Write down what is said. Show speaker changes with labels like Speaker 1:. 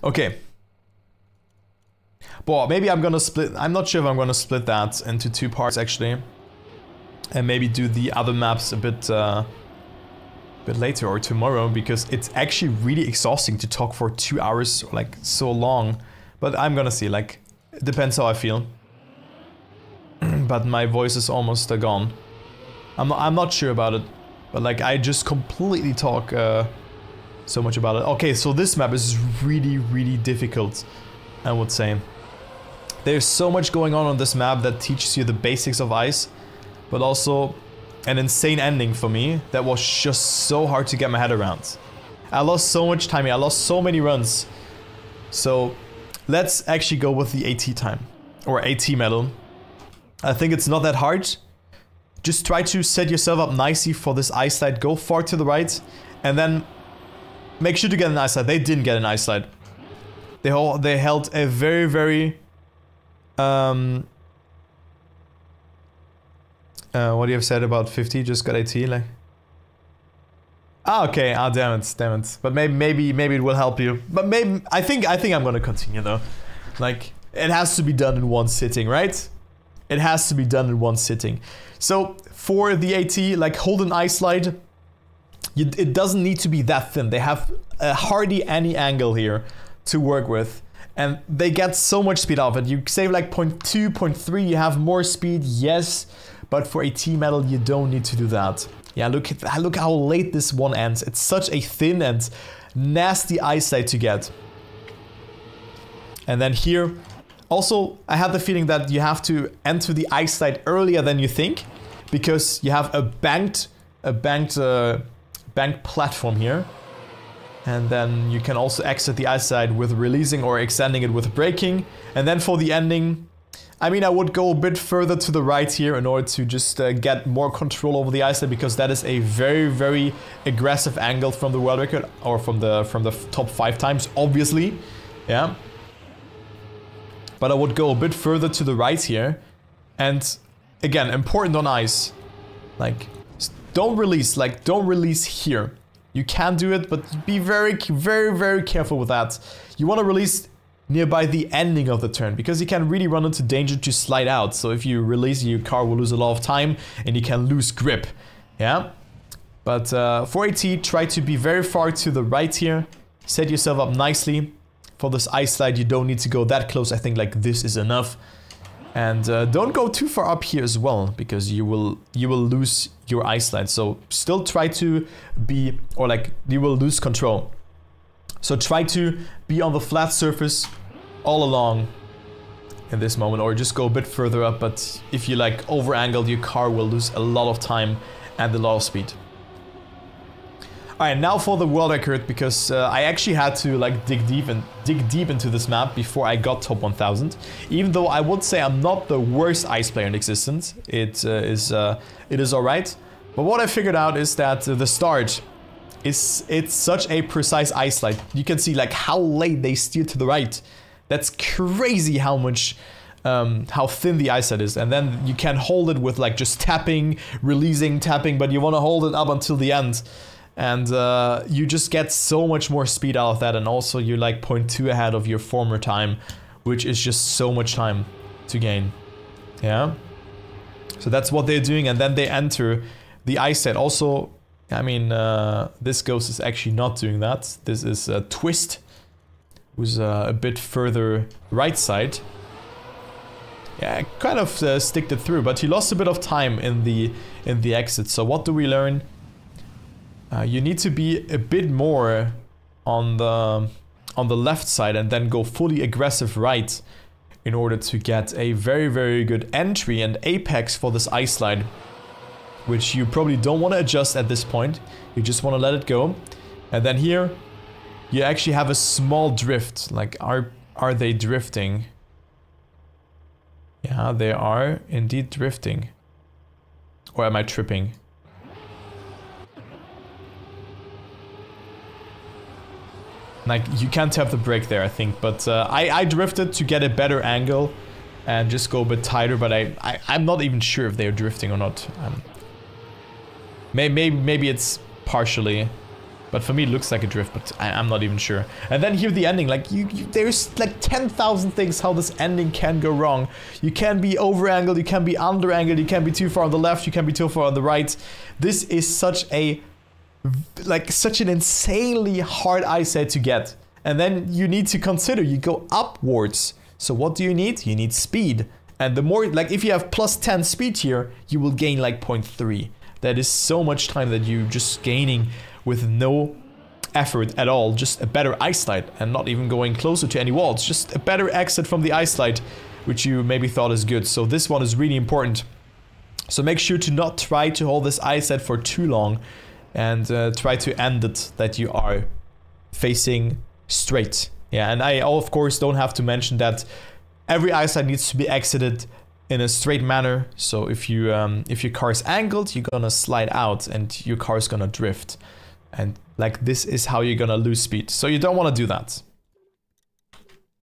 Speaker 1: Okay. Well, maybe I'm gonna split... I'm not sure if I'm gonna split that into 2 parts, actually. And maybe do the other maps a bit later or tomorrow, because it's actually really exhausting to talk for 2 hours, like, so long. But I'm gonna see, like, it depends how I feel. But my voice is almost gone. I'm not sure about it, but like I just completely talk so much about it. Okay, so this map is really difficult, I would say. There's so much going on this map that teaches you the basics of ice, but also an insane ending for me that was just so hard to get my head around. I lost so much time here, I lost so many runs. So let's actually go with the AT time, or AT medal. I think it's not that hard. Just try to set yourself up nicely for this ice slide. Go far to the right, and then make sure to get an ice slide. They didn't get an ice slide. They held a very what do you have said about 50? Just got AT, like. Ah, okay. Ah, damn it. But maybe it will help you. But maybe I think I'm gonna continue though. Like, it has to be done in one sitting, right? It has to be done in one sitting. So for the AT, like, hold an ice slide. It doesn't need to be that thin. They have hardly any angle here to work with. And they get so much speed out of it. You save like 0.2, 0.3, you have more speed, yes. But for AT metal, you don't need to do that. Yeah, look how late this one ends. It's such a thin and nasty ice slide to get. And then here, also, I have the feeling that you have to enter the ice slide earlier than you think, because you have a banked platform here. And then you can also exit the ice slide with releasing or extending it with braking. And then for the ending, I mean, I would go a bit further to the right here in order to just get more control over the ice slide, because that is a very aggressive angle from the world record, or from the top 5 times, obviously. Yeah. But I would go a bit further to the right here. And again, important on ice. Like, don't release here. You can do it, but be very careful with that. You want to release nearby the ending of the turn, because you can really run into danger to slide out. So if you release, your car will lose a lot of time and you can lose grip. Yeah. But for AT, try to be very far to the right here. Set yourself up nicely. For this ice slide, you don't need to go that close. I think like this is enough. And don't go too far up here as well, because you will lose your ice slide. So still try to be, or like you will lose control. So try to be on the flat surface all along in this moment, or just go a bit further up. But if you like over angled, your car will lose a lot of time and a lot of speed. Alright, now for the world record, because I actually had to like dig deep into this map before I got top 1000. Even though I would say I'm not the worst ice player in existence, it is alright. But what I figured out is that the start it's such a precise ice slide. You can see like how late they steer to the right. That's crazy how much how thin the ice slide is. And then you can hold it with like just tapping, releasing, tapping, but you want to hold it up until the end. And you just get so much more speed out of that, and also you're like 0.2 ahead of your former time, which is just so much time to gain. Yeah. So that's what they're doing, and then they enter the ice set. Also, I mean, this ghost is actually not doing that. This is Twist, who's a bit further right side. Yeah, kind of sticked it through, but he lost a bit of time in the exit. So what do we learn? You need to be a bit more on the left side and then go fully aggressive right in order to get a very good entry and apex for this ice slide, which you probably don't want to adjust at this point. You just want to let it go. And then here you actually have a small drift. Like, are they drifting? Yeah, they are indeed drifting. Or am I tripping? Like, you can't tap the brake there, I think, but I drifted to get a better angle and just go a bit tighter, but I'm not even sure if they're drifting or not. Maybe it's partially, But for me, it looks like a drift, but I'm not even sure. And then here the ending, like there's like 10,000 things how this ending can go wrong. You can be over angled, you can be under angled, you can be too far on the left, you can be too far on the right. This is such an insanely hard eyesight to get. And then you need to consider, you go upwards. So what do you need? You need speed. And the more, like if you have plus 10 speed here, you will gain like 0.3. That is so much time that you're just gaining with no effort at all. Just a better eyesight and not even going closer to any walls. Just a better exit from the eyesight, which you maybe thought is good. So this one is really important. So make sure to not try to hold this eyesight for too long and try to end it that you are facing straight. Yeah, and I of course don't have to mention that every eyesight needs to be exited in a straight manner. So if your car is angled, you're gonna slide out and your car is gonna drift. And like this is how you're gonna lose speed. So you don't wanna do that.